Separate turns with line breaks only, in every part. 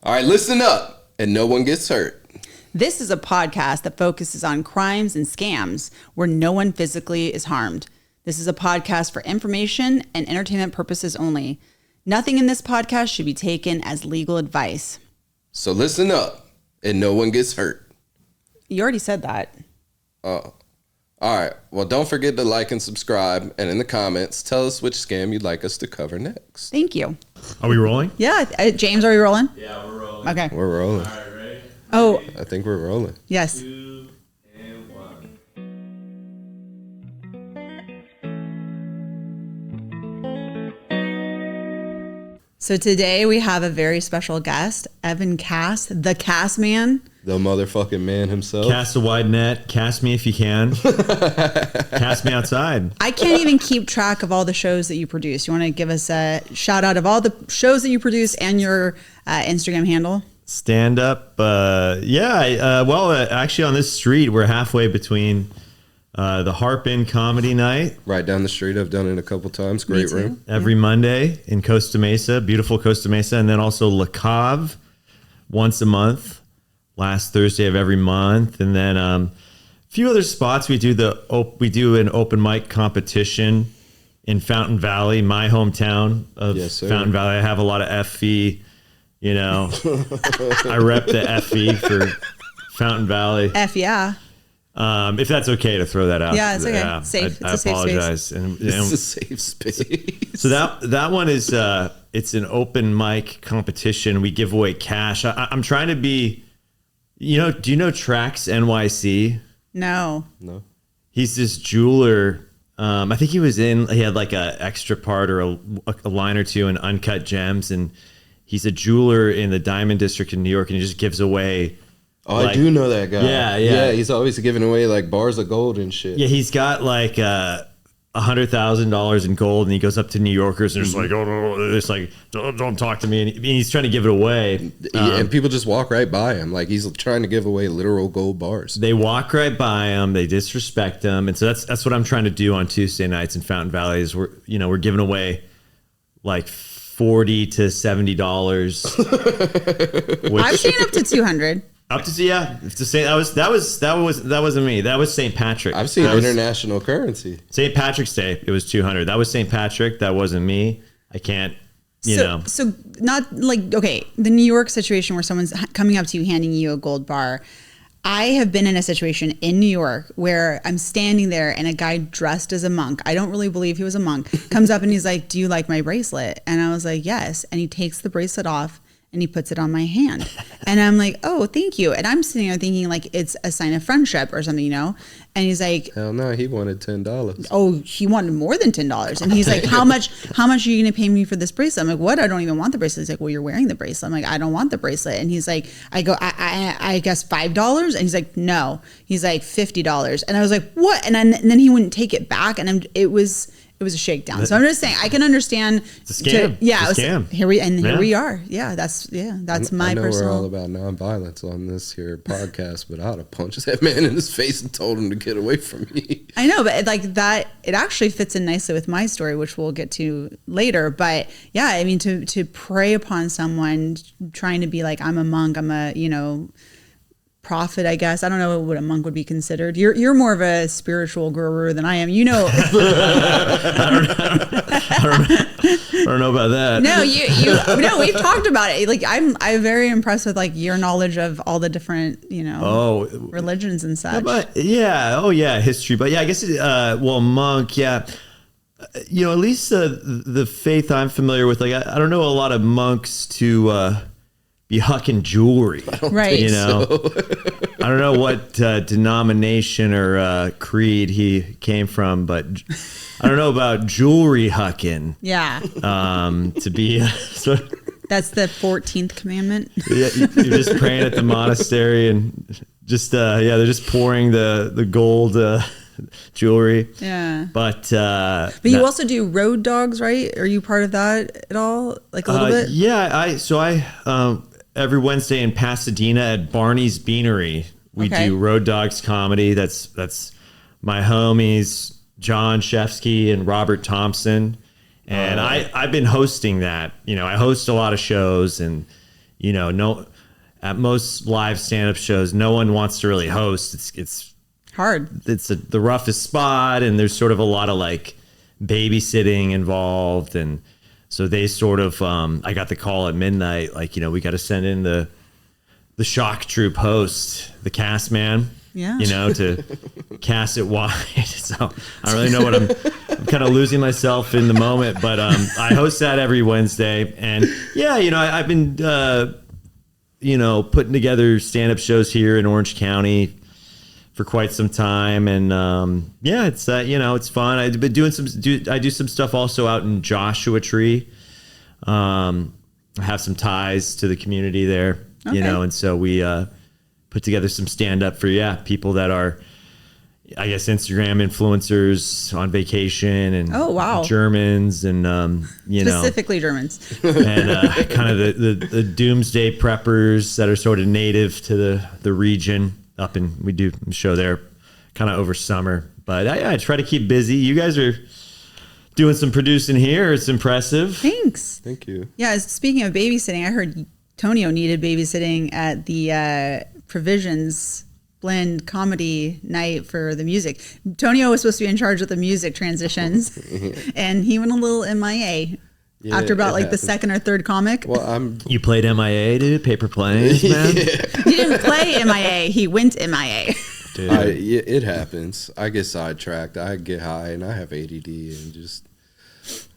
All right, listen up, and no one gets hurt.
This is a podcast that focuses on crimes and scams where no one physically is harmed. This is a podcast for information and entertainment purposes only. Nothing in this podcast should be taken as legal advice.
So listen up, and no one gets hurt.
You already said that.
Oh. All right. Well, don't forget to like and subscribe, and in the comments, tell us which scam you'd like us to cover next.
Thank you.
Are we rolling?
Yeah. James, are we rolling?
Yeah, we're rolling.
Okay.
We're rolling.
All right, ready?
Oh,
I think we're rolling.
yes.
2 and 1.
So today we have a very special guest, Evan Cass, the Cass Man.
The motherfucking man himself.
Cast a wide net. Cast me if you can. Cast me outside.
I can't even keep track of all the shows that you produce. You want to give us a shout out of all the shows that you produce and your Instagram handle?
Stand up. Actually on this street, we're halfway between the Harp Inn Comedy Night.
Right down the street. I've done it a couple times. Great room.
Every Monday in Costa Mesa, beautiful Costa Mesa. And then also La Cave once a month, last Thursday of every month. And then a few other spots. We do an open mic competition in Fountain Valley, my hometown of Fountain Valley. I have a lot of FE, you know. I rep the FE for Fountain Valley.
Yeah.
If that's okay to throw that out.
Yeah, it's okay. Safe.
I
It's a safe
apologize.
space.
And,
It's a safe space.
so that one is it's an open mic competition. We give away cash. I'm trying to be, do you know Trax NYC?
No.
He's this jeweler. I think he had like a extra part or a line or two in Uncut Gems, and he's a jeweler in the Diamond District in New York, and he just gives away.
Oh, I do know that guy.
Yeah.
He's always giving away like bars of gold and shit.
Yeah, he's got like $100,000 in gold, and he goes up to New Yorkers and just like, it's like, don't talk to me. And he's trying to give it away,
And people just walk right by him, like he's trying to give away literal gold bars.
They walk right by him, they disrespect him, and so that's what I'm trying to do on Tuesday nights in Fountain Valley. Is we're giving away like $40 to $70.
I've seen up to 200.
Up to say that wasn't me. That was St. Patrick.
I've seen international currency.
St. Patrick's Day. It was 200. That was St. Patrick. That wasn't me. I can't.
So not like, okay, the New York situation where someone's coming up to you handing you a gold bar. I have been in a situation in New York where I'm standing there and a guy dressed as a monk, I don't really believe he was a monk, comes up and he's like, "Do you like my bracelet?" And I was like, "Yes." And he takes the bracelet off and he puts it on my hand. And I'm like, "Oh, thank you." And I'm sitting there thinking like it's a sign of friendship or something, And he's like,
"Hell no, he wanted $10.
Oh, he wanted more than $10. And he's like, how much are you going to pay me for this bracelet? I'm like, what? I don't even want the bracelet. He's like, well, you're wearing the bracelet. I'm like, I don't want the bracelet. And he's like, I guess $5. And he's like, no. He's like, $50. And I was like, what? And then he wouldn't take it back. And it was a shakedown. So I'm just saying, I can understand.
It's a scam.
It's a scam. Here we are. Yeah, that's my
I know
personal.
we're all about nonviolence on this here podcast, but I'd have punched that man in his face and told him to get away from me.
I know, but like that, it actually fits in nicely with my story, which we'll get to later. But yeah, I mean, to prey upon someone trying to be like, I'm a monk, I'm a, prophet, I guess. I don't know what a monk would be considered. You're more of a spiritual guru than I am.
I don't know about that.
No, we've talked about it. Like I'm very impressed with like your knowledge of all the different, religions and such.
History. But yeah, I guess monk, yeah. At least the faith I'm familiar with, like I don't know a lot of monks to be hucking jewelry,
right?
I don't know what denomination or creed he came from, but I don't know about jewelry hucking.
Yeah.
To be
that's the 14th commandment.
Yeah, you're just praying at the monastery and just they're just pouring the gold jewelry.
Yeah.
But
you also do road dogs, right? Are you part of that at all? Like a little bit?
Yeah, I every Wednesday in Pasadena at Barney's Beanery, we do Road Dogs comedy. That's my homies John Shefsky and Robert Thompson, and I've been hosting that. I host a lot of shows, and no, at most live stand-up shows, no one wants to really host. It's
Hard.
the roughest spot, and there's sort of a lot of like babysitting involved, and so they sort of I got the call at midnight, like, we got to send in the shock troop host, the cast man,
Yeah.
to cast it wide. So I don't really know what I'm kind of losing myself in the moment, but I host that every Wednesday, and yeah, I've been putting together stand-up shows here in Orange County for quite some time, and it's it's fun. I've been doing I do some stuff also out in Joshua Tree. I have some ties to the community there,
Okay.
and so we put together some stand up for people that are, I guess, Instagram influencers on vacation, and
Oh, wow.
Germans, and
Specifically Germans.
and kind of the doomsday preppers that are sort of native to the region up in. We do a show there kind of over summer, but I try to keep busy. You guys are doing some producing here. It's impressive.
Thanks.
Thank you.
Yeah, speaking of babysitting, I heard Tonio needed babysitting at the Provisions Blend comedy night for the music. Tonio was supposed to be in charge of the music transitions, and he went a little MIA
Yeah,
after about
it
like
happens.
the second or third comic.
Well,
You played MIA, dude. Paper planes, man.
He didn't play MIA, he went MIA.
Dude.
it happens. I get sidetracked. I get high, and I have ADD, and just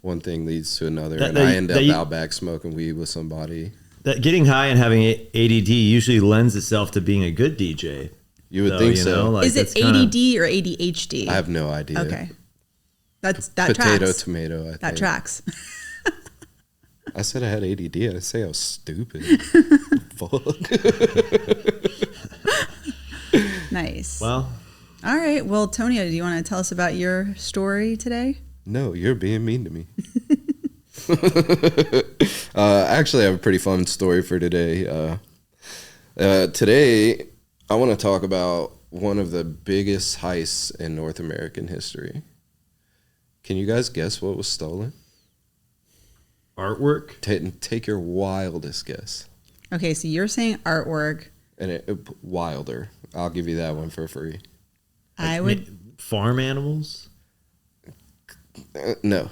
one thing leads to another, and I end up out back smoking weed with somebody.
That getting high and having ADD usually lends itself to being a good DJ.
You would
So,
think so.
Is it
that's kinda-
ADD or ADHD?
I have no idea.
Okay. That
Potato,
tracks.
tomato. I think.
That tracks.
I said I had ADD. I didn't say I was stupid. Fuck.
Nice.
Well,
All right. Well, Tonio, do you want to tell us about your story today?
No, you're being mean to me. Actually, I have a pretty fun story for today. Today, I want to talk about one of the biggest heists in North American history. Can you guys guess what was stolen?
artwork.
Take your wildest guess.
Okay, so you're saying artwork.
And wilder. I'll give you that one for free.
I would.
Farm animals.
No.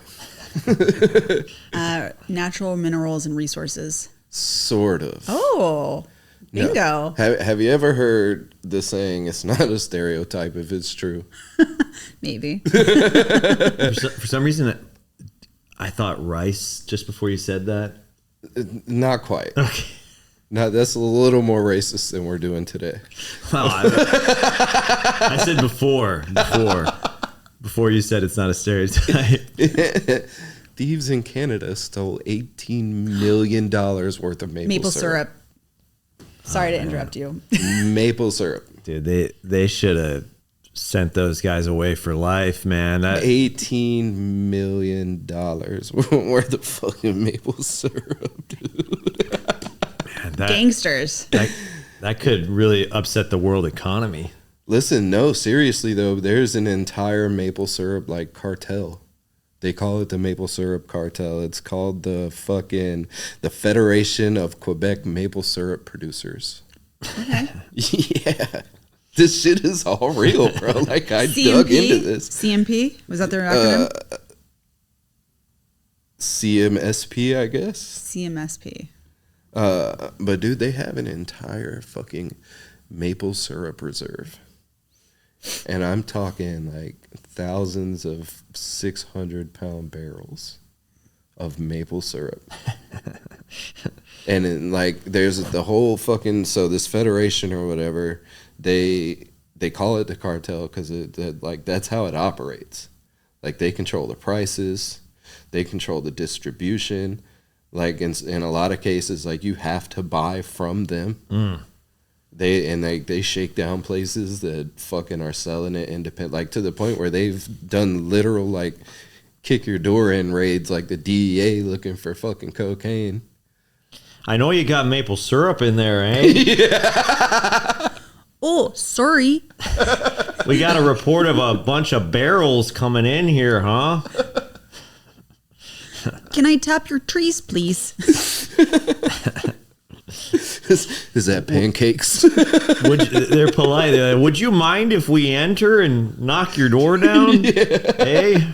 Natural minerals and resources.
Sort of.
Oh,
No.
bingo.
Have you ever heard the saying, it's not a stereotype if it's true?
Maybe.
For some reason, I thought rice just before you said that.
Not quite.
Okay.
No, that's a little more racist than we're doing today.
Well, I said before you said it's not a stereotype.
Thieves in Canada stole $18 million worth of
Maple syrup. Sorry to interrupt you.
Maple syrup.
Dude, they should have sent those guys away for life, man. That
$18 million worth of fucking maple syrup, dude.
Gangsters.
that could really upset the world economy.
Listen, no, seriously though, there's an entire maple syrup like cartel. They call it the maple syrup cartel. It's called the Federation of Quebec Maple Syrup Producers.
Okay.
Yeah. This shit is all real, bro. Like I dug into this.
CMP? Was that their acronym?
CMSP, I guess.
CMSP.
But dude, they have an entire fucking maple syrup reserve. And I'm talking like thousands of 600-pound barrels of maple syrup. And then, like, there's the whole fucking, so this federation or whatever, they call it the cartel because that's how it operates. Like, they control the prices, they control the distribution. Like, in a lot of cases, like, you have to buy from them. They shake down places that fucking are selling it independent, like to the point where they've done literal like kick your door in raids, like the DEA looking for fucking cocaine.
I know you got maple syrup in there, eh?
Oh, sorry.
We got a report of a bunch of barrels coming in here, huh?
Can I tap your trees, please?
Is that pancakes?
They're polite. They're like, would you mind if we enter and knock your door down? Hey,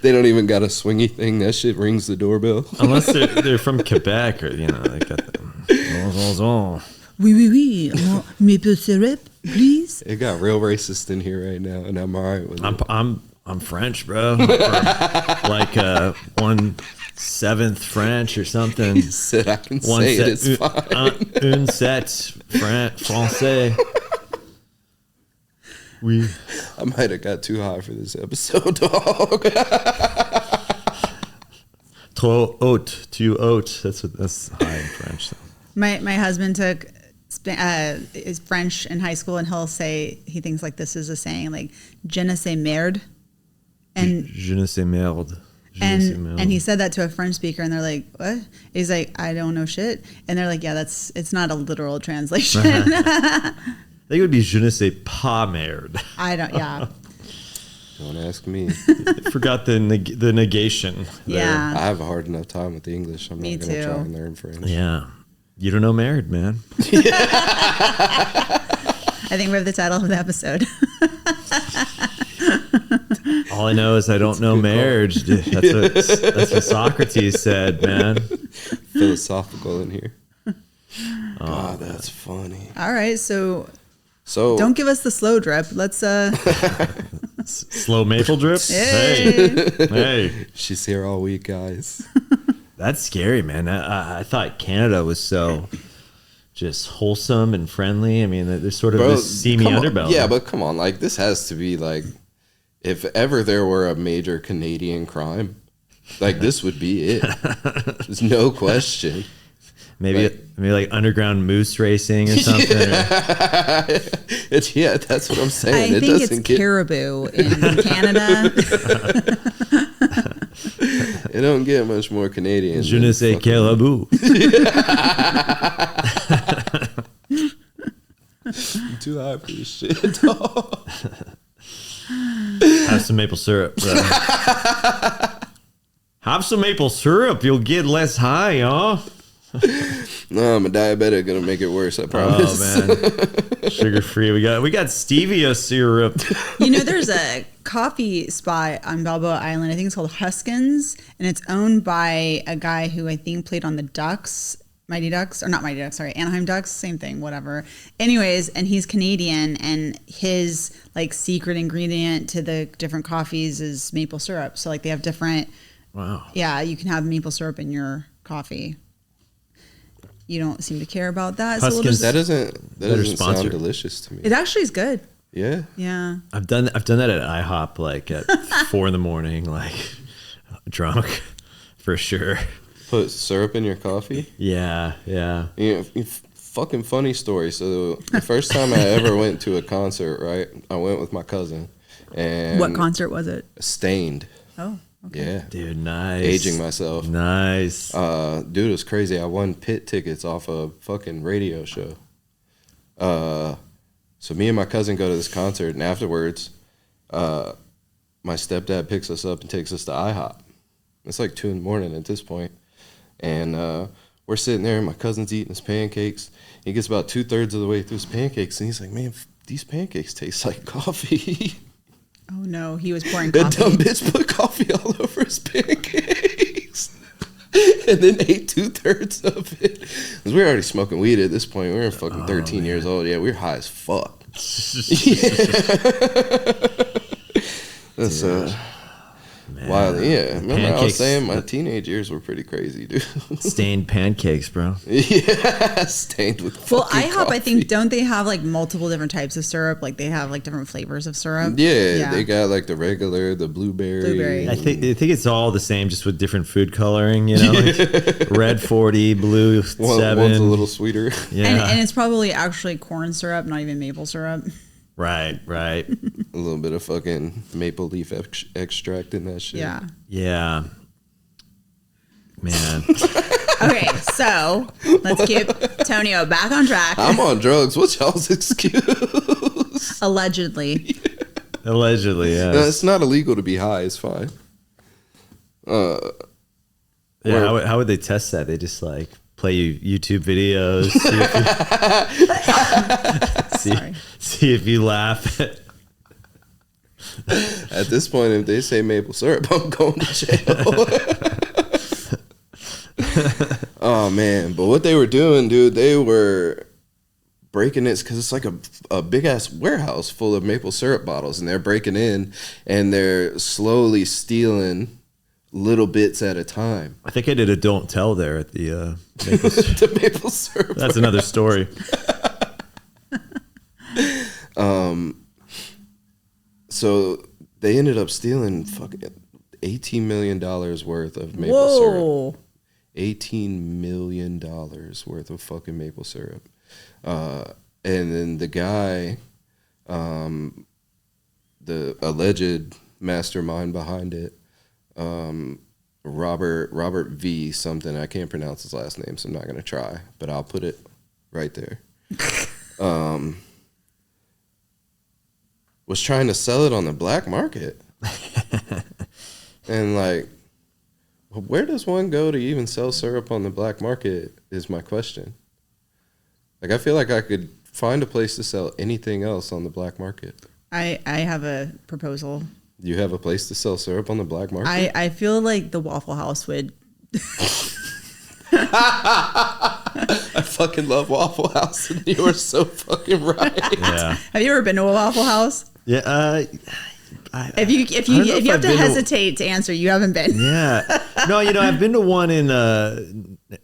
They don't even got a swingy thing. That shit rings the doorbell.
unless they're from Quebec or they got the.
Oui, oui, oui. Maple syrup, please.
It got real racist in here right now, and I'm all right with it.
I'm French, bro. Like 1/7 French or something.
He said I can say it. It's fine.
Un set français. Oui.
I might have got too high for this episode, dog.
Trop haute, too haute. That's high in French. So.
My husband took is French in high school, and he'll say he thinks like this is a saying like "je ne sais merde," and
Je ne sais merde. Je ne sais merde.
and he said that to a French speaker, and they're like, "What?" He's like, "I don't know shit," and they're like, "Yeah, it's not a literal translation."
I think it would be je ne sais pas merde.
I don't. Yeah,
Don't ask me.
I forgot the negation. There.
yeah.
I have a hard enough time with English. I'm
Me
not going to try
too.
and learn French.
Yeah. You don't know married, man.
I think we have the title of the episode.
All I know is I don't know
good call.
marriage. That's what Socrates said, man.
Philosophical in here. Oh, that's funny.
All right, so
So
don't give us the slow drip. Let's
Slow maple drip.
Hey.
Hey.
she's here all week, guys.
That's scary, man. I thought Canada was so just wholesome and friendly. I mean, there's sort of this seamy
come on.
underbelly.
Yeah, but come on, like this has to be like, if ever there were a major Canadian crime, like this would be it. There's no question.
maybe like underground moose racing or something.
Yeah, that's what I'm saying.
I think it's caribou in Canada.
It don't get much more Canadian.
Je ne sais caribou.
Too high for this shit, dog.
Have some maple syrup, bro. Have some maple syrup. You'll get less high, huh?
No, I'm a diabetic. Gonna make it worse. I promise.
Oh man, sugar free. We got stevia syrup.
You know, there's a coffee spot on Balboa Island. I think it's called Huskins, and it's owned by a guy who I think played on the Ducks, Mighty Ducks, or not Mighty Ducks, sorry, Anaheim Ducks, same thing, whatever. Anyways, and he's Canadian, and his like secret ingredient to the different coffees is maple syrup. So like they have different.
Wow.
Yeah, you can have maple syrup in your coffee. You don't seem to care about that. So we'll
Huskins,
just,
That doesn't
sponsor.
sound delicious to me.
it actually is good.
Yeah.
Yeah.
I've done that at IHOP like at 4 a.m, like drunk for sure.
Put syrup in your coffee.
Yeah.
You know, fucking funny story. So the first time I ever went to a concert, right? I went with my cousin. And
What concert was it?
Stained.
Oh, okay.
Yeah.
Dude, nice.
Aging myself.
Nice.
Dude, it was crazy. I won pit tickets off a fucking radio show. So me and my cousin go to this concert, and afterwards, my stepdad picks us up and takes us to IHOP. It's like 2 a.m. at this point. And we're sitting there, and my cousin's eating his pancakes. He gets about 2/3 of the way through his pancakes, and he's like, man, these pancakes taste like coffee.
Oh no, he was pouring
That
coffee.
dumb bitch put coffee all over his pancakes. And then ate 2/3 of it. 'Cause we were already smoking weed at this point. We were fucking 13 years old. Yeah, we were high as fuck. That's wild. Yeah, remember I was
Pancakes.
saying my teenage years were pretty crazy, dude.
Stained pancakes, bro.
Yeah, stained with
Well,
fucking
IHOP, I think,
coffee.
don't they have like multiple different types of syrup? Like they have like different flavors of syrup.
Yeah, they got like the regular, the blueberry.
Blueberry.
I think it's all the same, just with different food coloring. You know, like red 40, blue 7.
One's a little sweeter.
Yeah,
And it's probably actually corn syrup, not even maple syrup.
right.
A little bit of fucking maple leaf extract in that shit.
Yeah.
Yeah, man.
Okay, so let's keep Tonio back on track.
I'm on drugs. What's y'all's excuse?
Allegedly.
Allegedly, yeah.
No, it's not illegal to be high. It's fine.
Yeah, how would they test that? They just like play you YouTube videos.
Sorry.
See if you laugh.
At this point, if they say maple syrup, I'm going to jail. Oh man! But what they were doing, dude, they were breaking this because it's like a big ass warehouse full of maple syrup bottles, and they're breaking in and they're slowly stealing little bits at a time.
I think I did a don't tell there at the maple syrup.
The maple syrup.
That's another story.
So they ended up stealing fucking $18 million worth of maple syrup.
Whoa.
$18 million worth of fucking maple syrup. And then the guy, the alleged mastermind behind it, Robert V something, I can't pronounce his last name, so I'm not going to try, but I'll put it right there. Was trying to sell it on the black market. And like, where does one go to even sell syrup on the black market is my question. Like, I feel like I could find a place to sell anything else on the black market.
I have a proposal.
You have a place to sell syrup on the black market?
I feel like the Waffle House would.
I fucking love Waffle House, and you are so fucking right.
Yeah.
Have you ever been to a Waffle House?
Yeah.
If you
I don't know if
have
I've
to
been to-
hesitate to answer, you haven't been.
Yeah. No, I've been to one in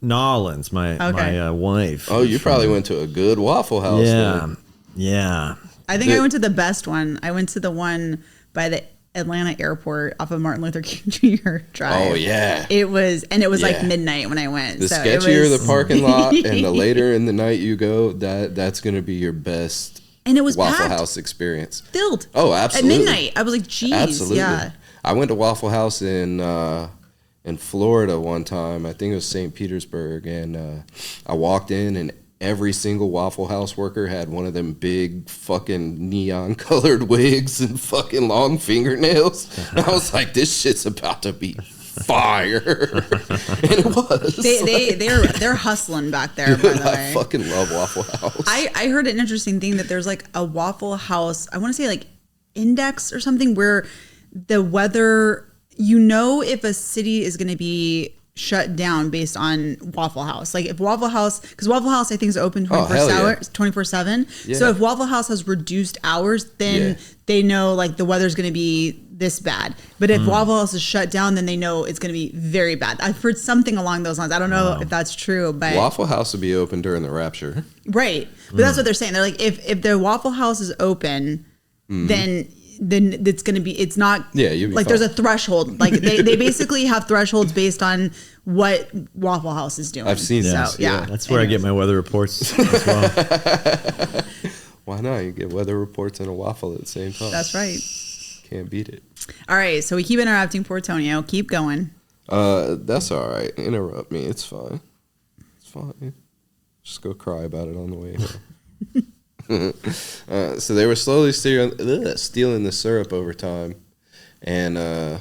Nolans, my wife.
Oh, you probably went to a good Waffle House.
Yeah.
Then.
Yeah.
I think I went to the best one. I went to the one by the Atlanta airport off of Martin Luther King Jr. Drive.
Oh, yeah.
It was like
Yeah.
midnight when I went.
The
so it
sketchier
was,
the parking lot and the later in the night you go, that's going to be your best
and it was
Waffle
packed,
House experience.
filled.
Oh, absolutely.
At midnight, I was like, geez,
Absolutely.
yeah.
I went to Waffle House in Florida one time. I think it was St. Petersburg, and I walked in, and every single Waffle House worker had one of them big fucking neon colored wigs and fucking long fingernails. And I was like, this shit's about to be fire. And it was.
They're hustling back there, by the
I
way.
fucking love Waffle House.
I heard an interesting thing that there's like a Waffle House, I want to say like index or something, where the weather, if a city is going to be shut down based on Waffle House. Like if Waffle House, because Waffle House I think is open 24/7.
Yeah.
So if Waffle House has reduced hours, then they know like the weather's going to be this bad. But if Waffle House is shut down, then they know it's going to be very bad. I've heard something along those lines. I don't know if that's true, but
Waffle House would be open during the rapture.
right. But that's what they're saying. They're like, if the Waffle House is open, then it's going to be, it's not
you'll be
like
fine.
there's a threshold. Like they basically have thresholds based on what Waffle House is doing.
I've seen
so,
this,
yeah.
That's where I get my weather reports as well.
Why not? You get weather reports and a waffle at the same time.
That's right.
Can't beat it.
All right. So we keep interrupting poor Tonio. Keep going.
That's all right. Interrupt me. It's fine. It's fine. Just go cry about it on the way home. So they were slowly stealing the syrup over time, and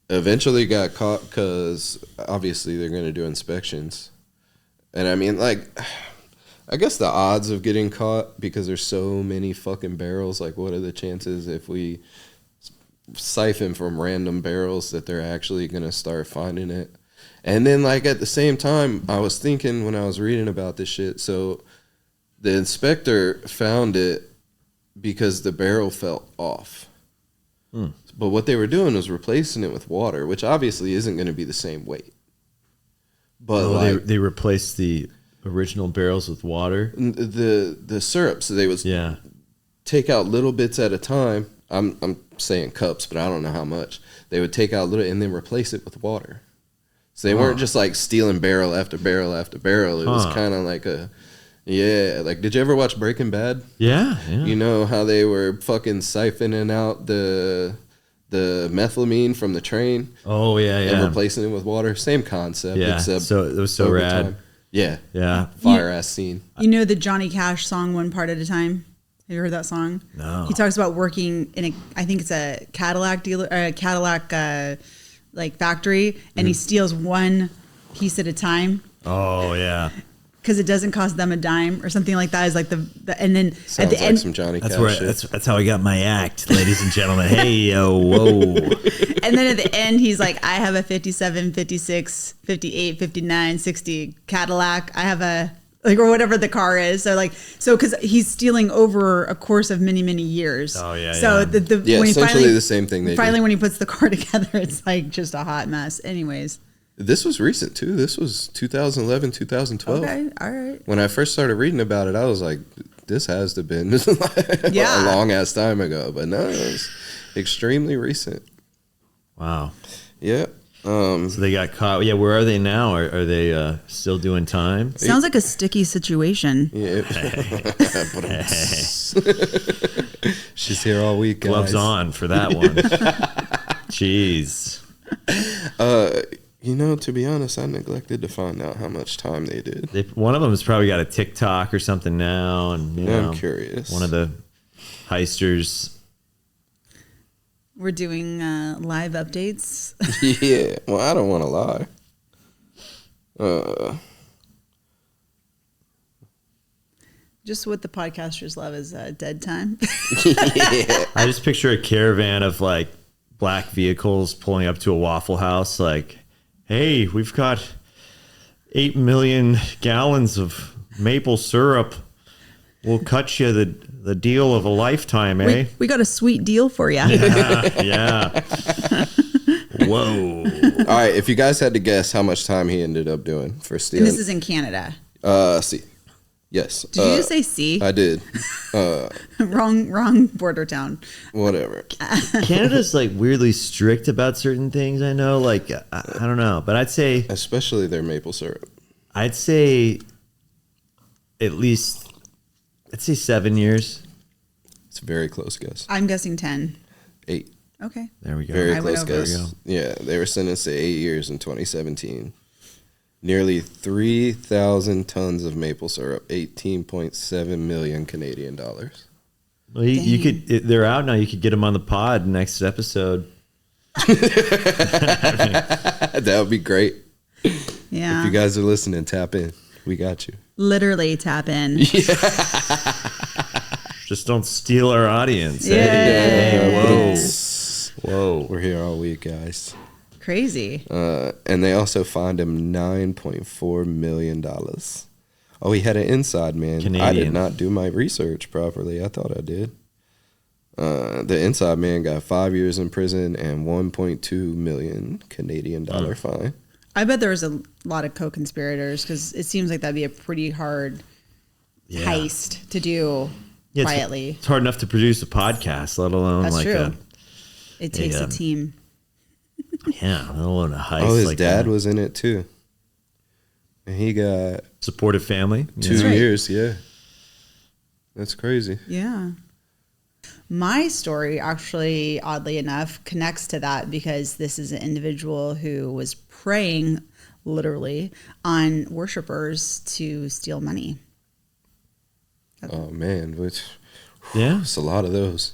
eventually got caught because obviously they're going to do inspections. And I mean, like, I guess the odds of getting caught, because there's so many fucking barrels, like what are the chances if we siphon from random barrels that they're actually going to start finding it? And then, like, at the same time, I was thinking when I was reading about this shit, so the inspector found it because the barrel fell off. But what they were doing was replacing it with water, which obviously isn't going to be the same weight. But
they replaced the original barrels with water.
The syrup, so they would take out little bits at a time. I'm saying cups, but I don't know how much. They would take out little and then replace it with water. So they weren't just like stealing barrel after barrel after barrel. It was kind of like like, did you ever watch Breaking Bad?
Yeah.
You know how they were fucking siphoning out the methylamine from the train?
Oh, yeah.
And replacing it with water? Same concept.
Yeah,
Except
so it was so
over
rad.
time. Yeah.
Yeah.
Fire ass scene.
You know the Johnny Cash song "One Part at a Time"? Have you heard that song?
No.
He talks about working in I think it's a Cadillac dealer, or a Cadillac like factory, and he steals one piece at a time.
Oh yeah.
because it doesn't cost them a dime or something like that. Is like the and then
Sounds
at the
like
end,
some Johnny
That's
Cash
where
shit.
that's how I got my act, ladies and gentlemen. Hey yo, whoa.
and then at the end, he's like, I have a 57, 56, 58, 59, 60 Cadillac. I have a like or whatever the car is. So like because he's stealing over a course of many years.
Oh, yeah,
So
yeah.
the
Yeah,
when he
essentially
finally
the same thing they
finally
did.
when he puts the car together, it's like just a hot mess. Anyways,
This was recent too. This was 2011, 2012.
okay, all right.
When I first started reading about it, I was like, this has to have been
Yeah.
a long ass time ago. But no, it was extremely recent.
Wow.
Yeah.
So they got caught. Yeah, where are they now? Are they still doing time?
Sounds like a sticky situation.
Yeah. She's here all week, guys.
Gloves on for that one. Jeez.
You know, to be honest, I neglected to find out how much time they did.
One of them has probably got a TikTok or something now, and you
Yeah,
know,
I'm curious.
one of the heisters.
We're doing live updates.
Yeah. Well, I don't want to lie.
Just what the podcasters love is dead time.
Yeah.
I just picture a caravan of like black vehicles pulling up to a Waffle House, like, "Hey, we've got 8 million gallons of maple syrup. We'll cut you the deal of a lifetime, eh?"
we got a sweet deal for you.
Yeah. Whoa.
All right. If you guys had to guess how much time he ended up doing for
And
stealing,
this is in Canada.
C. Yes.
Did you just say C?
I did.
wrong border town.
Whatever.
Canada's like weirdly strict about certain things. I know, like I don't know, but I'd say
Especially their maple syrup.
at least 7 years.
It's a very close guess.
I'm guessing 10.
8.
Okay.
There we go.
Very
I went
close
over.
There we
guess.
go.
Yeah, they were sentenced to 8 years in 2017. Nearly 3,000 tons of maple syrup, 18.7 million Canadian dollars.
Well, you could. They're out now. You could get them on the pod next episode.
That would be great.
Yeah.
If you guys are listening, tap in. We got you.
Literally tap in.
Just don't steal our audience.
Yeah.
Hey, whoa.
We're here all week, guys.
Crazy.
And they also fined him $9.4 million. Oh, he had an inside man. I
Canadian.
did not do my research properly. I thought I did. The inside man got 5 years in prison and 1.2 million Canadian dollar fine.
I bet there was a lot of co-conspirators because it seems like that'd be a pretty hard heist to do
Yeah,
quietly.
It's hard enough to produce a podcast, let alone
That's
like
true. It takes a team.
let alone a heist.
Oh, his
like
dad
that.
was in it too. And he got
Supportive family.
2
right.
years, yeah. That's crazy.
Yeah. My story actually, oddly enough, connects to that because this is an individual who was preying literally on worshipers to steal money.
Oh man,
Yeah.
it's a lot of those.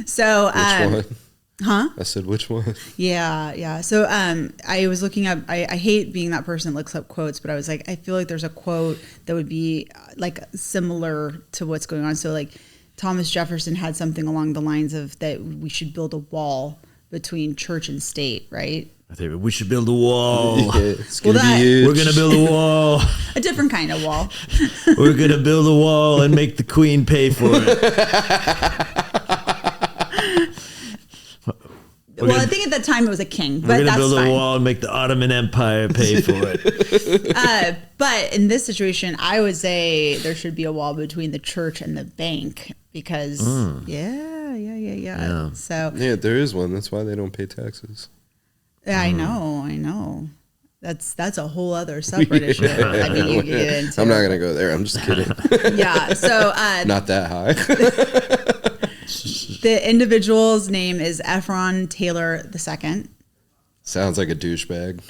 So,
Which one?
huh?
I said which one?
Yeah. So I was looking up, I hate being that person that looks up quotes, but I was like, I feel like there's a quote that would be like similar to what's going on. So like Thomas Jefferson had something along the lines of that we should build a wall between church and state, right?
I think we should build a wall.
Yeah, it's
Well,
gonna
that-
be huge.
We're gonna build a wall.
A different kind of wall.
We're gonna build a wall and make the queen pay for it.
Well, I think at that time it was a king,
We're
but
gonna
that's
build
fine.
a wall and make the Ottoman Empire pay for it.
But in this situation, I would say there should be a wall between the church and the bank because, yeah. So
Yeah, there is one. That's why they don't pay taxes.
yeah, I know. That's a whole other separate issue. I mean, you get into.
I'm not gonna go there. I'm just kidding.
Yeah. So
Not that high.
the individual's name is Ephron Taylor II.
Sounds like a douchebag.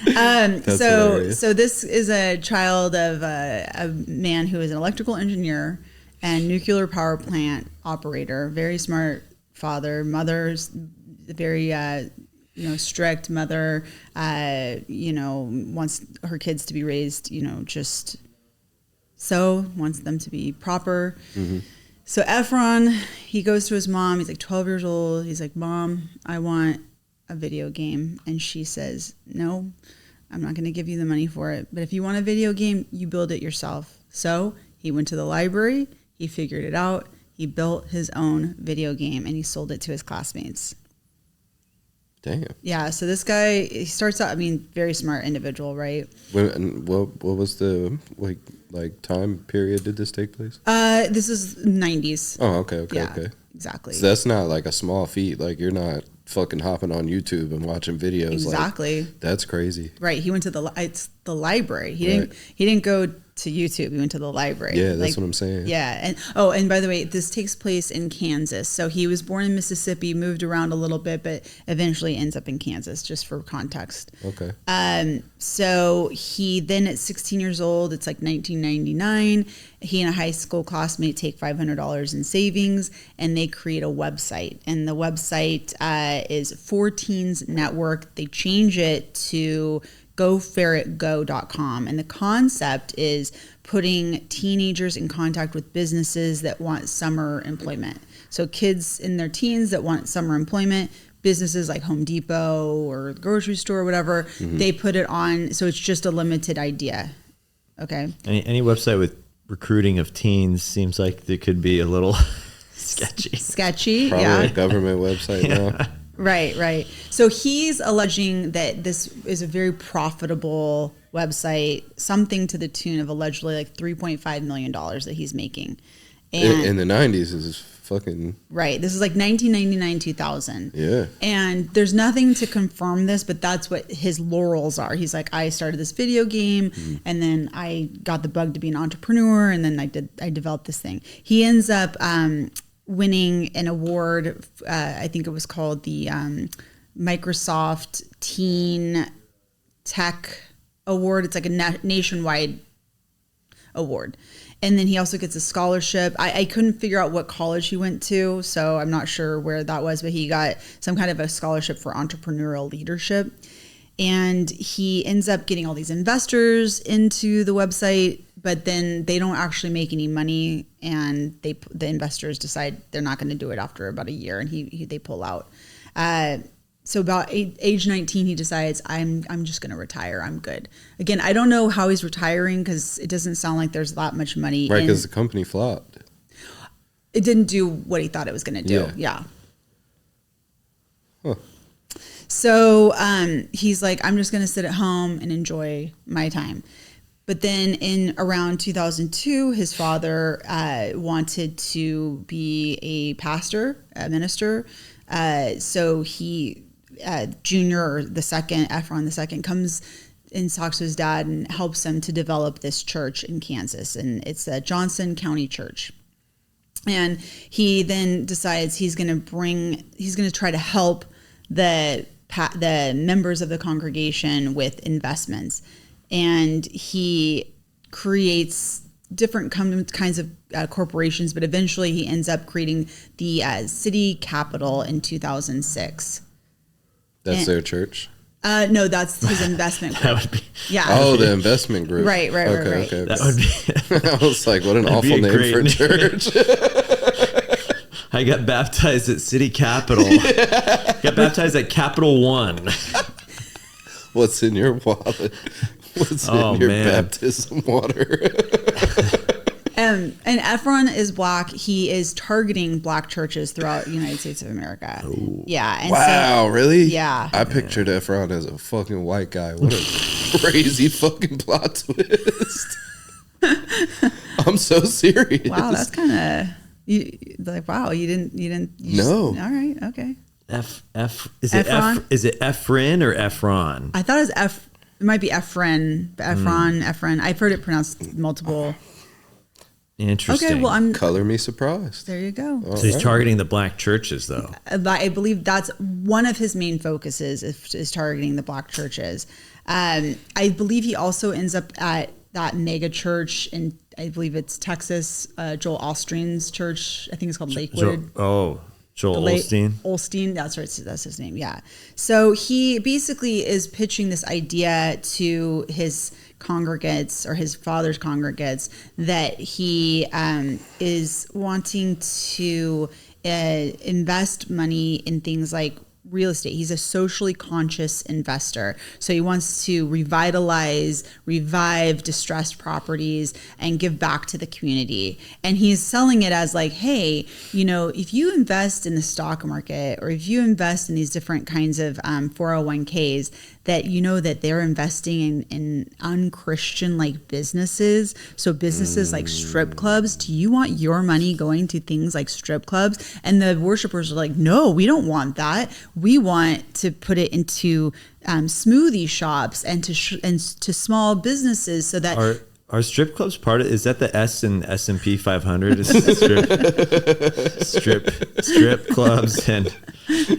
That's
So
hilarious.
this is a child of a man who is an electrical engineer and nuclear power plant operator. Very smart father, mother's very strict mother, wants her kids to be raised, just so, wants them to be proper. So Efron, he goes to his mom. He's like 12 years old. He's like, Mom, I want a video game. And she says, no, I'm not going to give you the money for it. But if you want a video game, you build it yourself. So he went to the library. He figured it out. He built his own video game and he sold it to his classmates.
Damn.
Yeah. So this guy, he starts out, very smart individual, right?
What was the like time period did this take place?
This is 90s.
Oh, okay.
Yeah, exactly.
So that's not like a small feat. Like you're not fucking hopping on YouTube and watching videos.
Exactly.
Like, that's crazy.
Right. He went to the library. He didn't go to YouTube. He went to the library.
Yeah, that's what I'm saying.
Yeah. And by the way, this takes place in Kansas. So he was born in Mississippi, moved around a little bit, but eventually ends up in Kansas, just for context.
Okay.
So he then at 16 years old, it's like 1999, he and a high school classmate take $500 in savings and they create a website. And the website is 4Teens Network. They change it to GoFerretGo.com. And the concept is putting teenagers in contact with businesses that want summer employment. So kids in their teens that want summer employment, businesses like Home Depot or the grocery store or whatever, they put it on. So it's just a limited idea. Okay.
Any website with recruiting of teens seems like it could be a little sketchy.
Probably
Yeah.
a government website now.
Right. So he's alleging that this is a very profitable website, something to the tune of allegedly like $3.5 million that he's making. And
In the 90s is fucking...
right. This is like 1999, 2000.
Yeah.
And there's nothing to confirm this, but that's what his laurels are. He's like, I started this video game and then I got the bug to be an entrepreneur and then I developed this thing. He ends up winning an award. I think it was called the Microsoft Teen Tech Award. It's like a nationwide award. And then he also gets a scholarship. I couldn't figure out what college he went to, so I'm not sure where that was, but he got some kind of a scholarship for entrepreneurial leadership. And he ends up getting all these investors into the website, but then they don't actually make any money, and the investors decide they're not going to do it after about a year, and they pull out. So about age 19, he decides, I'm just going to retire. I'm good. Again, I don't know how he's retiring because it doesn't sound like there's that much money.
Right, because the company flopped.
It didn't do what he thought it was going to do. Yeah.
Huh.
So he's like, I'm just going to sit at home and enjoy my time. But then in around 2002, his father wanted to be a pastor, a minister. So he, Junior, or the second, Efron the second, comes and talks to his dad and helps him to develop this church in Kansas. And it's a Johnson County Church. And he then decides he's going to try to help the members of the congregation with investments. And he creates different kinds of corporations, but eventually he ends up creating the City Capital in 2006.
That's their church?
No, that's his investment group.
That would be.
Yeah.
Oh, the investment group.
Right.
Okay.
That would be.
I was like, what an awful
be a
name
great
for a
name.
church.
I got baptized at City Capital. Got baptized at Capital One.
What's in your wallet? What's in your baptism water?
And Efron is black. He is targeting black churches throughout the United States of America.
Ooh.
Yeah. And
Wow, really?
Yeah.
I pictured Efron as a fucking white guy. What a crazy fucking plot twist. I'm so serious.
Wow, that's kind of like, wow, you didn't.
No.
All right. Okay.
Is it
Efron?
Is it Efren or Efron?
I thought it was it might be Efren, but Efron. I've heard it pronounced multiple.
Interesting.
Okay, well,
Color me surprised.
there you go.
So he's targeting the black churches, though.
I believe that's one of his main focuses is targeting the black churches. I believe he also ends up at that mega church in, I believe it's Texas, Joel Osteen's church. I think it's called Lakewood.
Joel
late
Osteen.
Osteen, that's right. That's his name. Yeah. So he basically is pitching this idea to his congregates or his father's congregates that he is wanting to invest money in things like real estate. He's a socially conscious investor. So he wants to revive distressed properties and give back to the community. And he's selling it as like, hey, you know, if you invest in the stock market or if you invest in these different kinds of 401ks, that you know that they're investing in unchristian like businesses. So businesses like strip clubs, do you want your money going to things like strip clubs? And the worshipers are like, no, we don't want that. We want to put it into smoothie shops and to small businesses so that
Are strip clubs part of? Is that the S&P 500? Is strip clubs and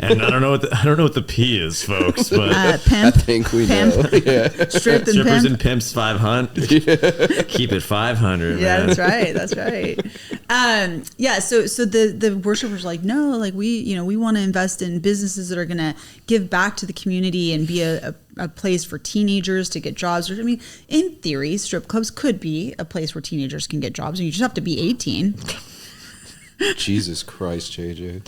I don't know what the P is, folks. But
pimp,
I think we
pimp,
know. Yeah.
strip and
strippers
pimp.
and pimps 500. Keep it 500.
Yeah,
man.
that's right. That's right. Yeah. So the worshipers are like, no, like we want to invest in businesses that are going to give back to the community and be a place for teenagers to get jobs. I mean, in theory, strip clubs could be a place where teenagers can get jobs. You just have to be 18.
Jesus Christ, JJ.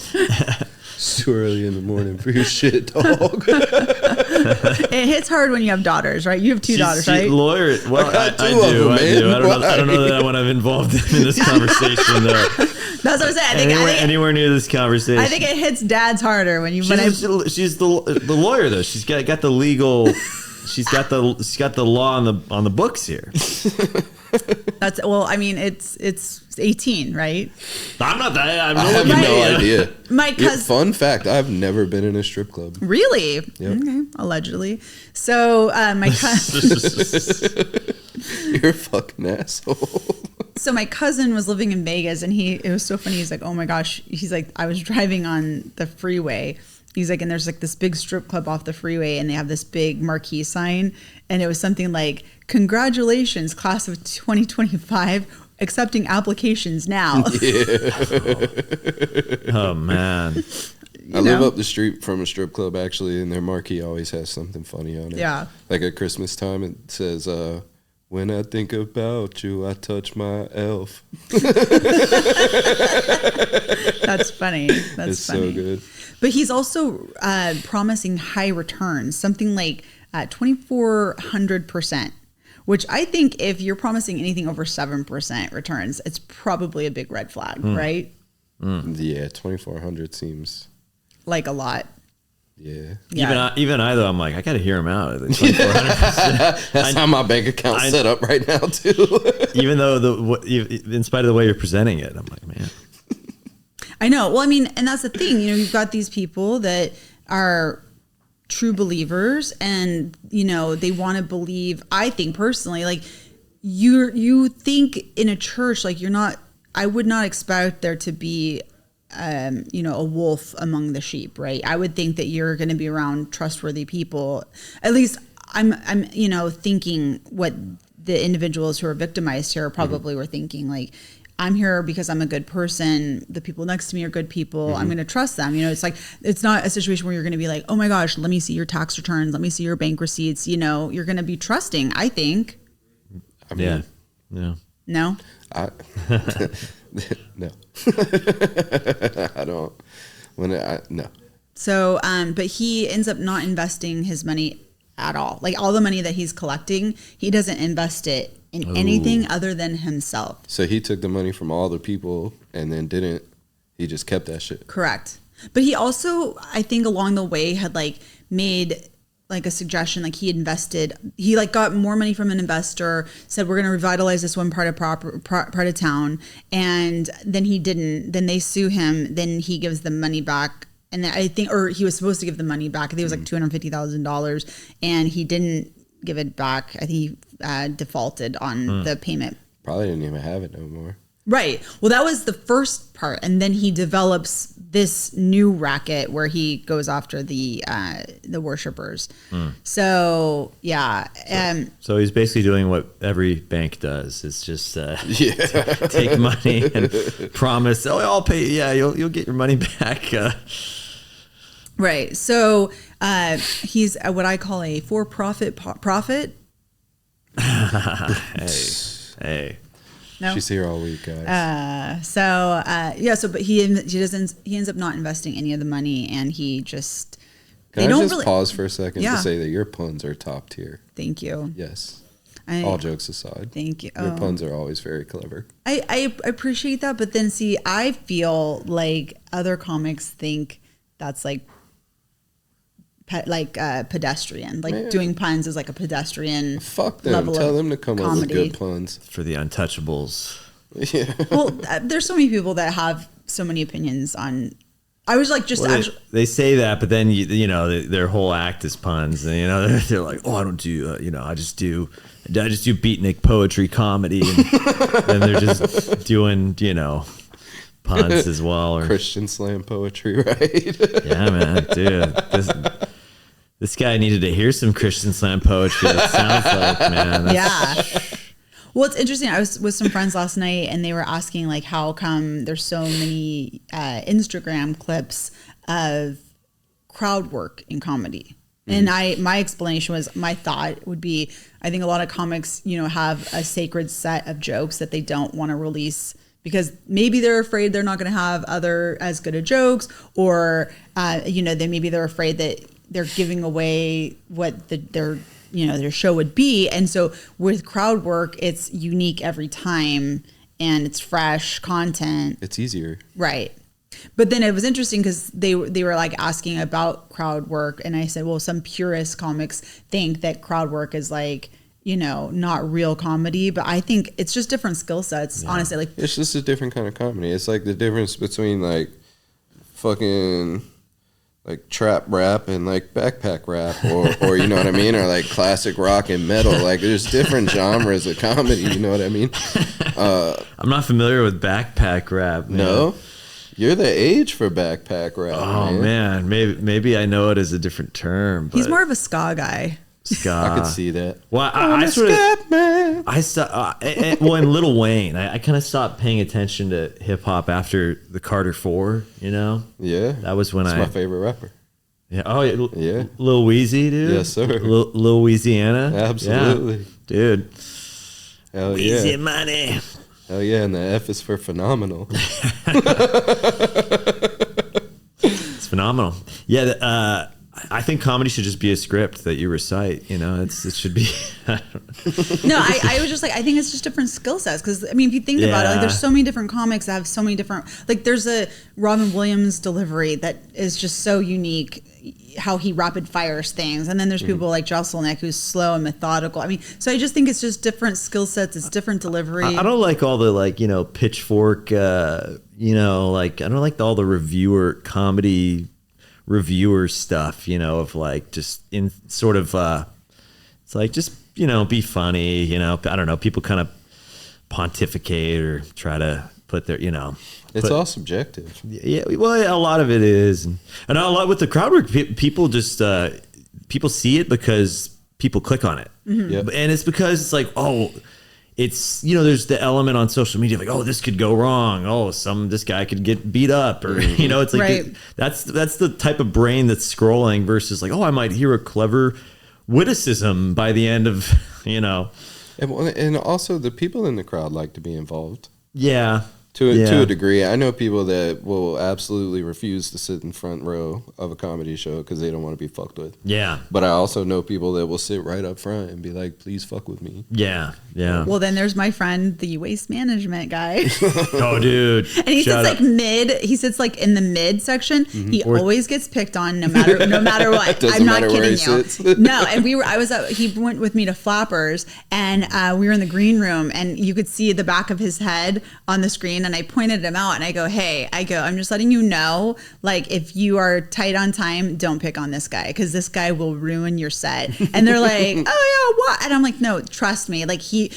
It's too early in the morning for your shit, dog.
It hits hard when you have daughters, right? You have two daughters, right?
Lawyer. Well, I
got two of
do.
them,
I
man.
do. I don't know
Why?
that I want to involve them in this conversation. Though.
That's what I'm saying.
Anywhere near this conversation.
I think it hits dads harder when you.
She's the lawyer though. She's got the legal. She's got the law on the books here.
That's well. I mean, it's 18, right?
I'm not that.
I have no idea.
My
Yeah,
cousin.
fun fact: I've never been in a strip club.
Really?
Yep.
Okay. Allegedly. So my cousin.
You're a fucking asshole.
So my cousin was living in Vegas, and it was so funny. He's like, oh my gosh. He's like, I was driving on the freeway. He's like, and there's like this big strip club off the freeway, and they have this big marquee sign, and it was something like, "Congratulations, class of 2025, accepting applications now."
Oh man.
I live up the street from a strip club actually, and their marquee always has something funny on it.
Yeah.
Like at Christmas time, it says, "When I think about you, I touch my elf."
That's funny. That's
It's
funny.
so good.
But he's also promising high returns, something like 2,400%, which I think if you're promising anything over 7% returns, it's probably a big red flag, right?
Yeah, 2,400 seems.
Like a lot.
Yeah.
Yeah.
Even I though, I'm like, I got to hear him out. 2,400%.
That's how my bank account's set up right now too.
Even though in spite of the way you're presenting it, I'm like, man.
I know. Well, I mean, and that's the thing. You've got these people that are true believers, and they want to believe. I think personally, like you think in a church, like you're not. I would not expect there to be, a wolf among the sheep, right? I would think that you're going to be around trustworthy people. At least I'm thinking what the individuals who are victimized here probably were thinking, like, I'm here because I'm a good person. The people next to me are good people. I'm going to trust them. It's like, it's not a situation where you're going to be like, oh my gosh, let me see your tax returns. Let me see your bank receipts. You're going to be trusting, I think.
I mean,
Yeah.
No?
no. I don't. No.
So, but he ends up not investing his money at all. Like all the money that he's collecting, he doesn't invest it in anything other than himself.
So he took the money from all the people and then didn't. He just kept that shit.
Correct. But he also, I think along the way had like made like a suggestion, like he like got more money from an investor, said we're going to revitalize this one part of part of town, and then he didn't. Then they sue him. Then he gives the money back, and I think, or he was supposed to give the money back. I think it was like $250,000, and he didn't give it back. I think he defaulted on the payment.
Probably didn't even have it no more.
Right. Well, that was the first part, and then he develops this new racket where he goes after the worshipers. So yeah,
So he's basically doing what every bank does. It's just take money and promise, oh, I'll pay. Yeah, you'll get your money back.
right. So he's what I call a for-profit prophet.
Hey.
No.
She's here all week, guys.
But he ends up not investing any of the money, and he just
Can I just pause for a second
Yeah.
to say that your puns are top tier?
Thank you.
Yes.
I-
All jokes aside.
Thank you.
Your
Oh.
puns are always very clever.
I appreciate that, but then see, I feel like other comics think that's like pedestrian, like
Man.
doing puns is like a pedestrian.
Fuck them.
level
Tell
of
them to come up with
comedy.
good puns.
For the untouchables.
Yeah.
Well, there's so many people that have so many opinions on. I was like, just
Well,
actually,
they say that, but then their whole act is puns, and they're like, oh, I don't do, I just do beatnik poetry comedy, and then they're just doing, puns as well. Or
Christian slam poetry, right?
yeah, man, dude, this guy needed to hear some Christian slam poetry. It sounds like, man.
yeah. Well, it's interesting. I was with some friends last night, and they were asking like, how come there's so many Instagram clips of crowd work in comedy? And my explanation was, my thought would be, I think a lot of comics, have a sacred set of jokes that they don't want to release because maybe they're afraid they're not going to have other as good of jokes, or they're afraid that they're giving away what their show would be. And so with crowd work, it's unique every time and it's fresh content.
It's easier.
Right. But then it was interesting because they were like asking about crowd work. And I said, well, some purist comics think that crowd work is like, not real comedy, but I think it's just different skill sets. Honestly, like
It's just a different kind of comedy. It's like the difference between like fucking like trap rap and like backpack rap, or you know what I mean, or like classic rock and metal. Like there's different genres of comedy. You know what I mean?
I'm not familiar with backpack rap. Man.
No, you're the age for backpack rap.
Oh man, maybe I know it as a different term. But
he's more of a ska guy.
ska.
I could see that.
Well,
I'm
I
a
sort of.
scat man.
I stopped. Well, in Lil Wayne, I kind of stopped paying attention to hip hop after the Carter 4.
Yeah,
That was when
that's
I.
my favorite rapper.
Yeah. Oh yeah.
Yeah.
Lil Weezy, dude.
Yes, sir.
Lil Louisiana.
Absolutely.
Yeah. Dude.
Hell
Weezy
yeah.
money.
Hell yeah, and the F is for phenomenal.
It's phenomenal. Yeah. I think comedy should just be a script that you recite. It should be.
No, I was just like, I think it's just different skill sets. Because, I mean, if you think about it, like, there's so many different comics that have so many different, like, there's a Robin Williams delivery that is just so unique, how he rapid fires things. And then there's people like Jocelyn who's slow and methodical. I mean, so I just think it's just different skill sets. It's different delivery.
I don't like all the pitchfork. I don't like all the reviewer stuff, of like just in sort of it's like just be funny, I don't know, people kind of pontificate or try to put their
It's all subjective.
yeah, well, a lot of it is, and a lot with the crowd work, people just people see it because people click on it.
Yep.
And it's because it's like, oh, it's, there's the element on social media like, oh, this could go wrong. Oh, this guy could get beat up, or it's like
Right.
that's the type of brain that's scrolling versus like, oh, I might hear a clever witticism by the end of
And also the people in the crowd like to be involved
yeah.
to
Yeah.
a degree. I know people that will absolutely refuse to sit in front row of a comedy show because they don't want to be fucked with.
Yeah.
But I also know people that will sit right up front and be like, please fuck with me.
Yeah. Yeah.
Well, then there's my friend, the waste management guy.
Oh, dude.
And he
Shout
sits
out.
he sits like in the mid section. He always gets picked on no matter what.
Doesn't
I'm not
matter where
kidding
he
you.
sits.
No, and he went with me to Flappers, and we were in the green room, and you could see the back of his head on the screen scene and I pointed him out and I go, hey, I'm just letting you know, like, if you are tight on time, don't pick on this guy because this guy will ruin your set. And they're like, oh yeah, what? And I'm like, no, trust me. Like you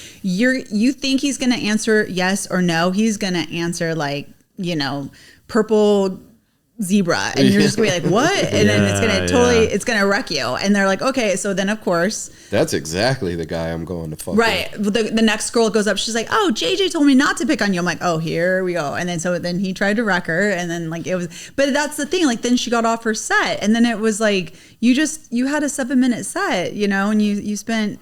think he's going to answer yes or no. He's going to answer like, purple zebra, and you're just gonna be like, what? And then it's gonna it's gonna wreck you. And they're like, okay. So then of course
that's exactly the guy I'm going to fuck
right with. The next girl goes up, she's like, oh, JJ told me not to pick on you. I'm like, oh, here we go. And then he tried to wreck her, and then like it was, but that's the thing, like then she got off her set, and then it was like you had a 7-minute set, and you spent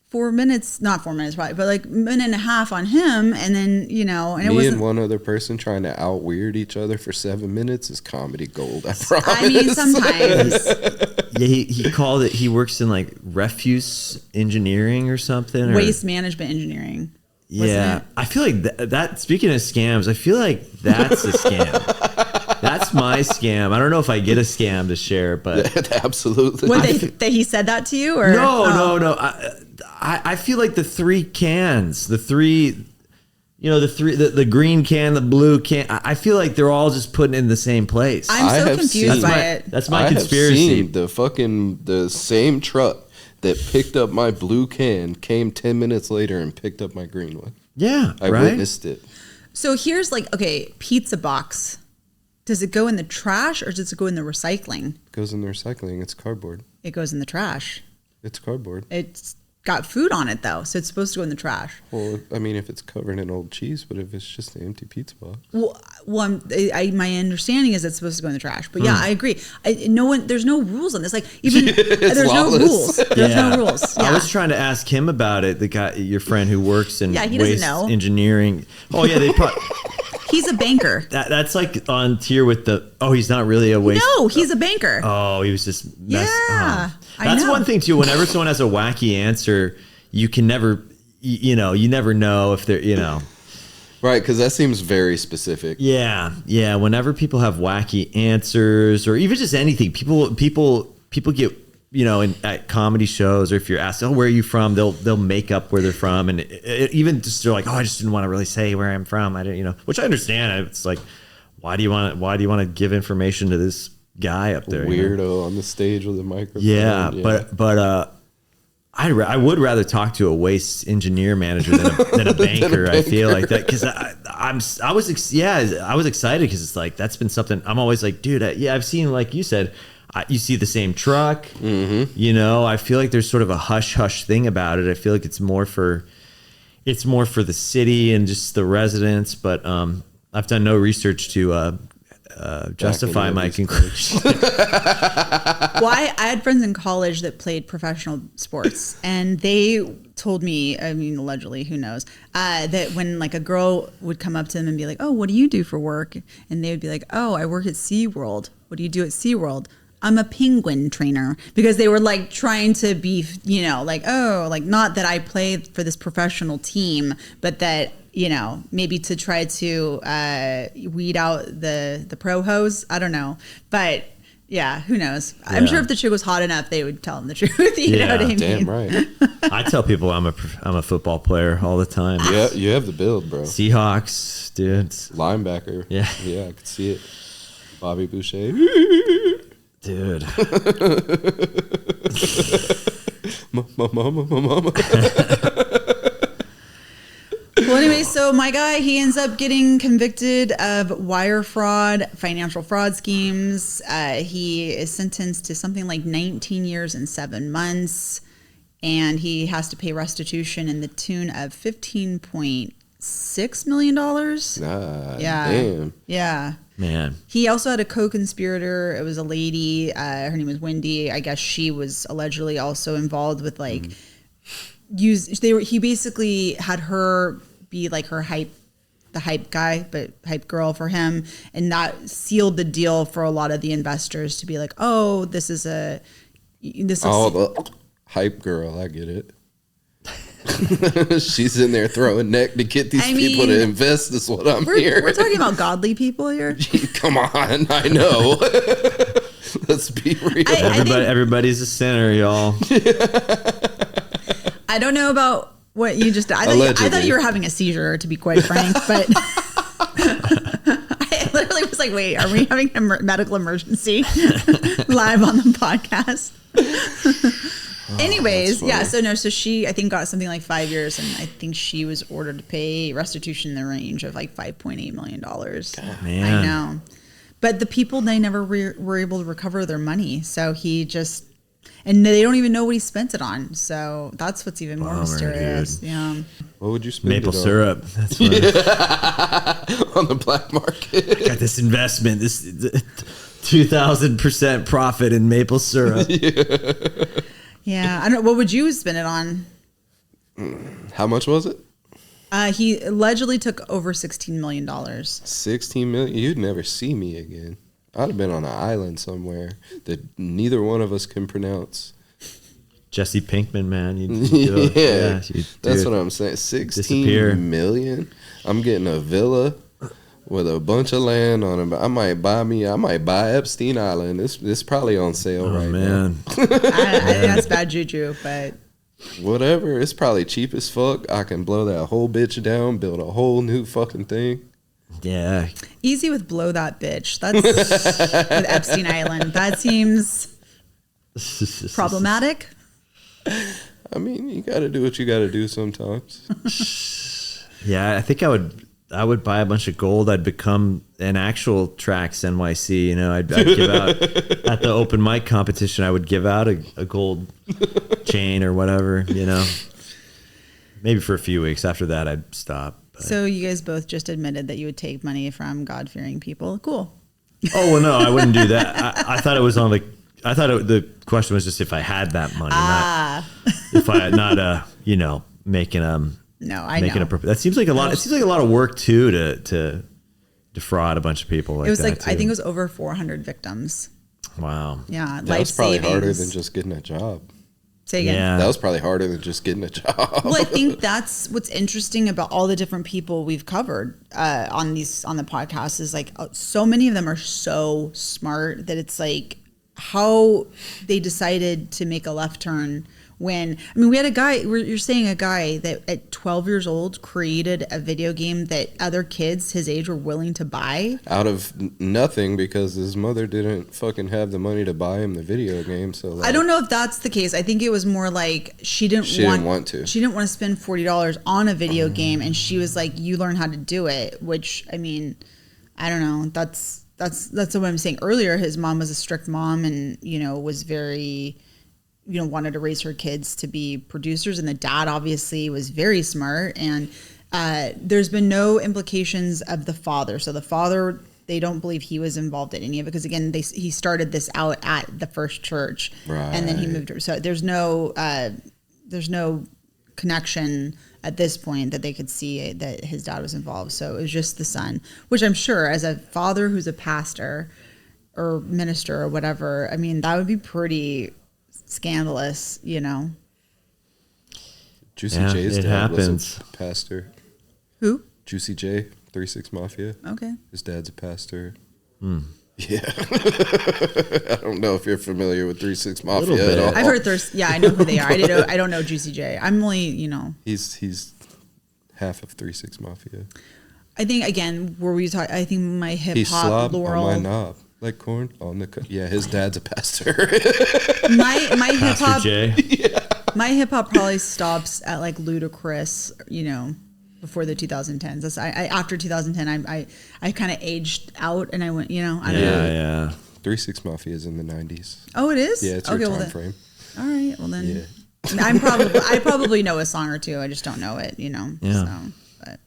4 minutes, not 4 minutes probably, but like a minute and a half on him. And then, and it wasn't.
And one other person trying to out weird each other for 7 minutes is comedy gold, I promise.
I mean, sometimes.
Yeah, he called it, he works in like refuse engineering or something. Or,
waste management engineering.
Yeah. I feel like that, speaking of scams, I feel like that's a scam. That's my scam. I don't know if I get a scam to share, but.
Absolutely.
That he said that to you? Or
No. I feel like the three cans, the green can, the blue can, I feel like they're all just putting in the same place.
I'm so confused by it.
That's my conspiracy.
Have seen the same truck that picked up my blue can came 10 minutes later and picked up my green one.
Yeah,
I witnessed it.
So here's like, okay, pizza box. Does it go in the trash or does it go in the recycling?
It goes in the recycling. It's cardboard.
It goes in the trash.
It's cardboard.
It's got food on it though, so it's supposed to go in the trash.
Well, I mean, if it's covered in old cheese, but if it's just an empty pizza box.
Well, my understanding is it's supposed to go in the trash. But yeah, I agree. There's no rules on this. Like even there's
lawless.
No rules. There's no rules. Yeah.
I was trying to ask him about it. The guy, your friend who works in
he
waste
doesn't know.
engineering. Oh yeah, they probably.
He's a banker.
That's like on tier with the. Oh, he's not really a waste.
No, he's a banker.
Oh, he was just.
Yeah,
that's one thing too. Whenever someone has a wacky answer, you can never, you never know if they're,
Right, because that seems very specific.
Yeah. Whenever people have wacky answers or even just anything, people get, at comedy shows, or if you're asked, oh, where are you from? They'll make up where they're from, and even just they're like, oh, I just didn't want to really say where I'm from. I didn't, which I understand. It's like, why do you want to give information to this guy up there?
Weirdo on the stage with a microphone.
Yeah. But I would rather talk to a waste engineer manager than a banker. I feel like that because I was excited because it's like that's been something I'm always like, dude. I've seen, like you said, you see the same truck. Mm-hmm. I feel like there's sort of a hush thing about it. I feel like it's more for the city and just the residents. But I've done no research to justify my conclusion.
Well, I had friends in college that played professional sports, and they told me, I mean, allegedly, who knows, that when like a girl would come up to them and be like, oh, what do you do for work? And they would be like, oh, I work at SeaWorld. What do you do at SeaWorld? I'm a penguin trainer, because they were like trying to be, like, oh, like not that I play for this professional team, but that, maybe to try to weed out the pro hose. I don't know. But yeah, who knows? Yeah. I'm sure if the chick was hot enough, they would tell them the truth. You know what I mean?
Damn right.
I tell people I'm a football player all the time.
Yeah, you have the build, bro.
Seahawks, dude.
Linebacker.
Yeah.
Yeah, I could see it. Bobby Boucher.
Dude.
Mama.
Well, anyway, so my guy, he ends up getting convicted of wire fraud, financial fraud schemes. He is sentenced to something like 19 years and 7 months, and he has to pay restitution in the tune of $15.6 million. Yeah.
Damn.
Yeah.
Man.
He also had a co-conspirator. It was a lady. Her name was Wendy. I guess she was allegedly also involved with like he basically had her be like the hype guy, but hype girl for him, and that sealed the deal for a lot of the investors to be like, oh, this is the
hype girl. I get it. She's in there throwing neck to get these people to invest, is what I'm hearing.
We're talking about godly people here.
Come on, I know. Let's be real.
Everybody's a sinner, y'all.
I don't know about what you just. I thought you were having a seizure, to be quite frank. But I literally was like, wait, are we having a medical emergency live on the podcast? Anyways,
funny.
yeah, so she, I think, got something like 5 years, and I think she was ordered to pay restitution in the range of like $5.8 million.
Man.
I know. But the people, they never were able to recover their money. So he just, and they don't even know what he spent it on. So that's what's even more
Bummer,
mysterious.
dude.
Yeah.
What would you spend
Maple
it on?
syrup. That's what
On the black market.
got this investment, this 2,000% profit in maple syrup.
Yeah. I don't know. What would you spend it on?
How much was it?
He allegedly took over $16 million.
16 million. You'd never see me again. I'd have been on an island somewhere that neither one of us can pronounce.
Jesse Pinkman, man. You'd do it.
Yeah,
you'd do
that's
it.
what I'm saying. 16
Disappear.
million. I'm getting a villa with a bunch of land on it. I might buy Epstein Island. This probably on sale
Oh,
right
man.
I think that's bad juju, but
now. Whatever. It's probably cheap as fuck. I can blow that whole bitch down, build a whole new fucking thing.
Yeah.
easy with blow that bitch. That's with Epstein Island. That seems problematic.
I mean, you got to do what you got to do sometimes.
Yeah, I think I would buy a bunch of gold. I'd become an actual Trax NYC. You know, I'd give out at the open mic competition. I would give out a gold chain or whatever. You know, maybe for a few weeks. After that, I'd stop. But.
So you guys both just admitted that you would take money from God-fearing people. Cool.
Oh well, no, I wouldn't do that. I thought it was on like. I thought the question was just if I had that money, not if I not you know making
No, I
making
know.
that seems like a lot. It seems like a lot of work too to defraud a bunch of people. Like
It was
that
like, I
too.
think it was over 400 victims.
Wow.
Yeah.
That
life
was probably harder
savings.
than just getting a job.
Say again.
Yeah.
That was probably harder than just getting a job.
Well, I think that's what's interesting about all the different people we've covered on the podcast is like so many of them are so smart that it's like how they decided to make a left turn when, I mean, we had a guy, you're saying a guy that at 12 years old created a video game that other kids his age were willing to buy.
Out of nothing because his mother didn't fucking have the money to buy him the video game. So like,
I don't know if that's the case. I think it was more like she didn't want to. She didn't want to spend $40 on a video game, and she was like, "You learn how to do it." Which, I mean, I don't know. That's what I'm saying earlier. His mom was a strict mom, and was very, wanted to raise her kids to be producers, and the dad obviously was very smart. And there's been no implications of the father. So the father, they don't believe he was involved in any of it because again, he started this out at the First Church, and then he moved. So there's no connection at this point that they could see that his dad was involved. So it was just the son, which I'm sure as a father who's a pastor or minister or whatever, I mean, that would be pretty scandalous,
Juicy
Yeah,
J's
it
dad
happens.
was a pastor.
Who?
Juicy J, 3-6 Mafia.
Okay.
His dad's a pastor. Yeah. I don't know if you're familiar with 3-6 Mafia
Little bit.
at all.
I've heard there's, I know who they are. I don't know Juicy J. I'm only,
He's half of 3-6 Mafia.
I think again, where we talk, I think my hip
He
hop
slob
Laurel,
on my knob. Like corn on the yeah, his dad's a pastor.
my hip
Pastor
hop,
Jay.
my hip hop probably stops at like Ludacris, before the 2010s. That's after 2010, I kind of aged out and I went, I don't know.
Yeah.
3-6 Mafia is in the 90s.
Oh, it is.
Yeah, it's your time
then,
frame.
all right. Well then,
Yeah.
I probably know a song or two. I just don't know it.
Yeah.
So, but.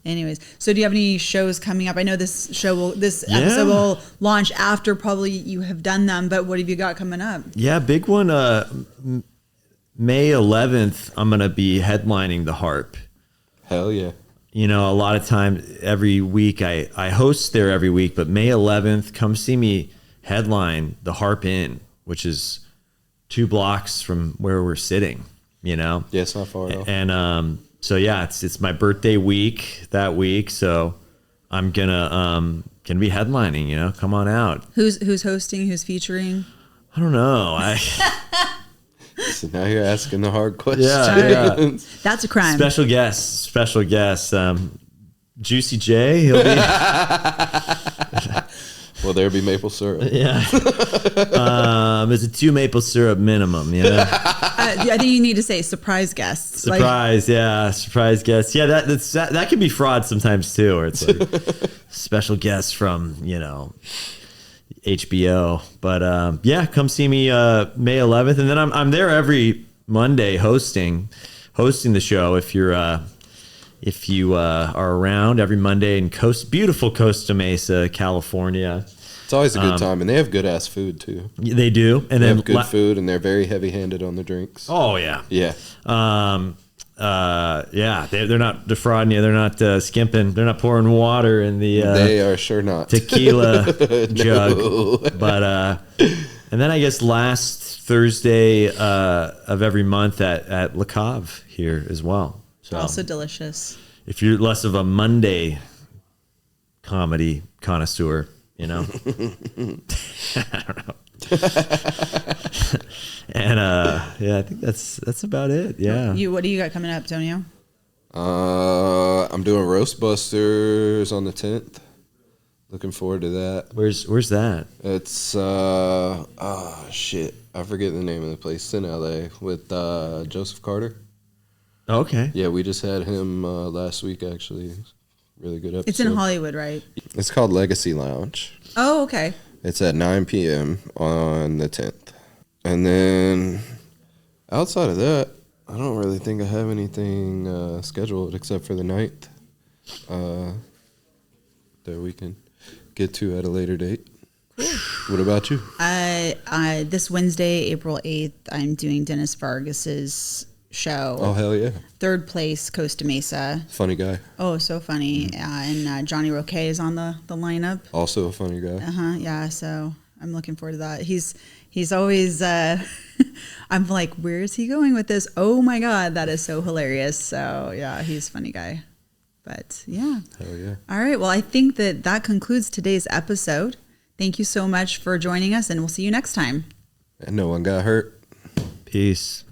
Anyways, so do you have any shows coming up? I know this episode will launch after probably you have done them, but what have you got coming up?
Yeah, big one. May 11th, I'm gonna be headlining the Harp.
Hell yeah.
A lot of time every week I host there every week, but May 11th, come see me headline the Harp Inn, which is 2 blocks from where we're sitting.
Yeah, it's not far at all.
And so yeah, it's my birthday week that week, so I'm gonna be headlining. Come on out.
Who's hosting? Who's featuring?
I don't know.
So now you're asking the hard questions.
Yeah.
That's a crime.
Special guest. Juicy J. He'll be
Will there be maple syrup?
yeah. It's a 2 maple syrup minimum. Yeah.
I think you need to say surprise guests.
Surprise, yeah, surprise guests. Yeah, that can be fraud sometimes too, where it's like special guests from HBO. But yeah, come see me May 11th, and then I'm there every Monday hosting the show. If you are around every Monday in beautiful Costa Mesa, California.
It's always a good time, and they have good ass food too.
They do, and
They
then
have good food, and they're very heavy handed on the drinks.
Oh yeah,
Yeah.
yeah, they're not defrauding you. They're not skimping. They're not pouring water in the
They are sure not.
tequila jug. But and then I guess last Thursday of every month at Le Cave here as well. So
Also delicious.
if you're less of a Monday comedy connoisseur, I don't know. And yeah, I think that's about it. Yeah.
What do you got coming up, Tonio?
I'm doing Roast Busters on the 10th. Looking forward to that.
Where's that?
It's shit. I forget the name of the place. It's in LA with Joseph Carter.
Okay.
Yeah, we just had him last week actually. Really good episode.
It's in Hollywood, right?
It's called Legacy Lounge.
Oh, okay.
It's at 9 p.m. on the 10th. And then outside of that, I don't really think I have anything scheduled except for the 9th that we can get to at a later date. Cool. What about you?
This Wednesday, April 8th, I'm doing Dennis Vargas's show.
Oh, hell yeah.
Third place, Costa Mesa.
Funny guy.
Oh, so funny. And Johnny Roquet is on the lineup.
Also a funny guy.
Yeah, so I'm looking forward to that. He's always, I'm like, where is he going with this? Oh my God, that is so hilarious. So yeah, he's a funny guy. But yeah.
Hell yeah.
All right. Well, I think that concludes today's episode. Thank you so much for joining us, and we'll see you next time.
And no one got hurt.
Peace.